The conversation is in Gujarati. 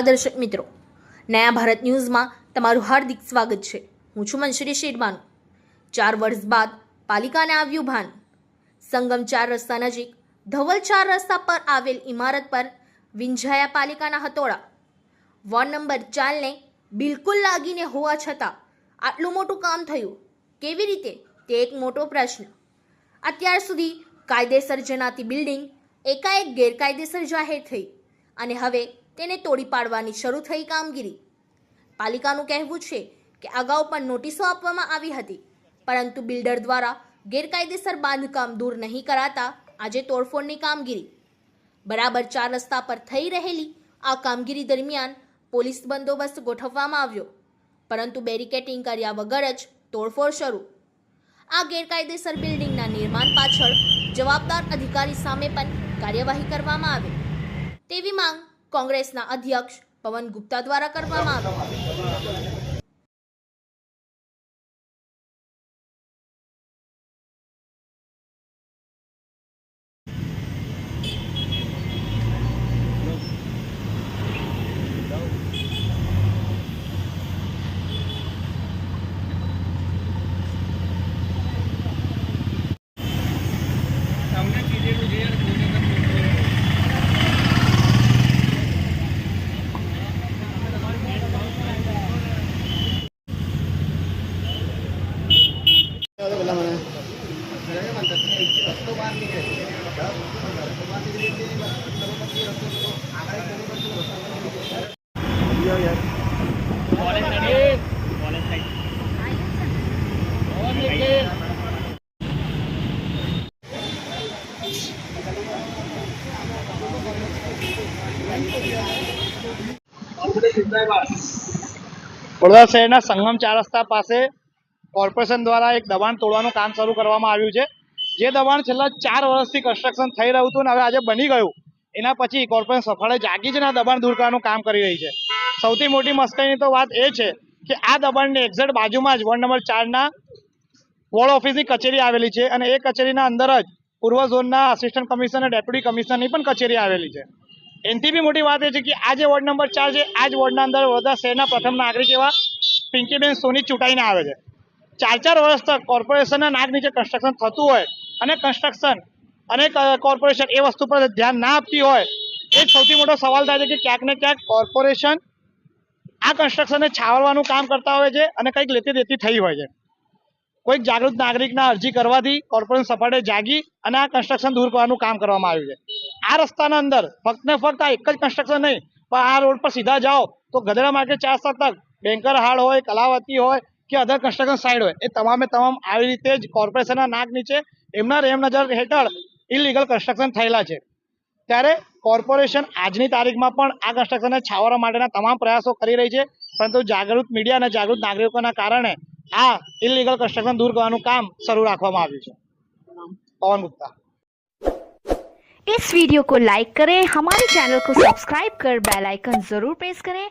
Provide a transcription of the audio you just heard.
દર્શક મિત્રો, નયા ભારત ન્યૂઝમાં તમારું હાર્દિક સ્વાગત છે। હું છું મંશ્રી શેરબાનુ। 4 વર્ષ બાદ પાલિકાને આવ્યું ભાન। સંગમ 4 રસ્તા નજીક ધવલ 4 રસ્તા પર આવેલ ઇમારત પર વિંઝાયા પાલિકાના હથોડા। વોર્ડ નંબર 4 ને બિલકુલ લાગીને હોવા છતાં આટલું મોટું કામ થયું કેવી રીતે, તે એક મોટો પ્રશ્ન। અત્યાર સુધી કાયદેસર જણાતી બિલ્ડિંગ એકાએક ગેરકાયદેસર જાહેર થઈ અને હવે તેને તોડી પાડવાની શરૂ થઈ કામગીરી। પાલિકાનું કહેવું છે કે અગાઉ પણ નોટિસો આપવામાં આવી હતી, પરંતુ બિલ્ડર દ્વારા ગેરકાયદેસર બાંધકામ દૂર નહીં કરાતા આજે તોડફોડની કામગીરી। બરાબર 4 રસ્તા પર થઈ રહેલી આ કામગીરી દરમિયાન પોલીસ બંદોબસ્ત ગોઠવવામાં આવ્યો, પરંતુ બેરિકેટિંગ કર્યા વગર જ તોડફોડ શરૂ। આ ગેરકાયદેસર બિલ્ડિંગના નિર્માણ પાછળ જવાબદાર અધિકારી સામે પણ કાર્યવાહી કરવામાં આવે તેવી માંગ કોંગ્રેસના અધ્યક્ષ પવન ગુપ્તા દ્વારા કરવામાં આવી। વડોદરા શહેરના સંગમ 4 રસ્તા પાસે કોર્પોરેશન દ્વારા એક દબાણ તોડવાનું કામ શરૂ કરવામાં આવ્યું છે। જે દબાણ છેલ્લા 4 વર્ષથી કન્સ્ટ્રક્શન થઈ રહ્યું હતું અને હવે આજે બની ગયું, એના પછી કોર્પોરેશન સફળે જાગી છે અને આ દબાણ દૂર કરવાનું કામ કરી રહી છે। સૌથી મોટી મસ્કરીની તો વાત એ છે કે આ દબાણની એક્ઝેક્ટ બાજુમાં જ વોર્ડ નંબર 4ના વોર્ડ ઓફિસની કચેરી આવેલી છે અને એ કચેરીના અંદર જ પૂર્વ ઝોનના આસિસ્ટન્ટ કમિશનર અને ડેપ્યુટી કમિશનરની પણ કચેરી આવેલી છે। એનાથી બી મોટી વાત એ છે કે આ જે વોર્ડ નંબર 4 છે, આ જ વોર્ડના અંદર વડોદરા શહેરના પ્રથમ નાગરિક એવા પિંકીબેન સોની ચૂંટાઈને આવે છે। 4 વર્ષ તક કોર્પોરેશનના નાક નીચે કન્સ્ટ્રક્શન થતું હોય અને કન્સ્ટ્રક્શન અને કોર્પોરેશન એ વસ્તુ પર ધ્યાન ના આપતી હોય, એ જ સૌથી મોટો સવાલ થાય છે કે ક્યાંક ને ક્યાંક કોર્પોરેશન આ કન્સ્ટ્રક્શનને છાવરવાનું કામ કરતા હોય છે અને કંઈક લેતી દેતી થઈ હોય છે। કોઈક જાગૃત નાગરિકના અરજી કરવાથી કોર્પોરેશન સફળે જાગી અને આ કન્સ્ટ્રક્શન દૂર કરવાનું કામ કરવામાં આવ્યું છે। આ રસ્તાના અંદર ફક્ત ને ફક્ત આ એક જ કન્સ્ટ્રક્શન નહીં, પણ આ રોડ પર સીધા જાઓ તો ગધેડા માર્કેટ 4 રસ્તા તક બેંકર હાડ હોય, કલાવતી હોય કે અધર કન્સ્ટ્રક્શન સાઇડ હોય, એ તમામે તમામ આવી રીતે જ કોર્પોરેશનના નાક નીચે એમના રેમ નજર હેઠળ ઇલીગલ કન્સ્ટ્રક્શન થયેલા છે। ત્યારે કોર્પોરેશન આજની તારીખમાં પણ આ કન્સ્ટ્રક્શનને છાવરવા માટેના તમામ પ્રયાસો કરી રહી છે, પરંતુ જાગૃત મીડિયા અને જાગૃત નાગરિકોના કારણે આ ઇલીગલ કન્સ્ટ્રક્શન दूर करने काम शुरू रखवामां आव्युं छे। पवन गुप्ता। इस वीडियो को लाइक करें, हमारे चैनल को सब्सक्राइब कर बेल आइकन जरूर प्रेस करें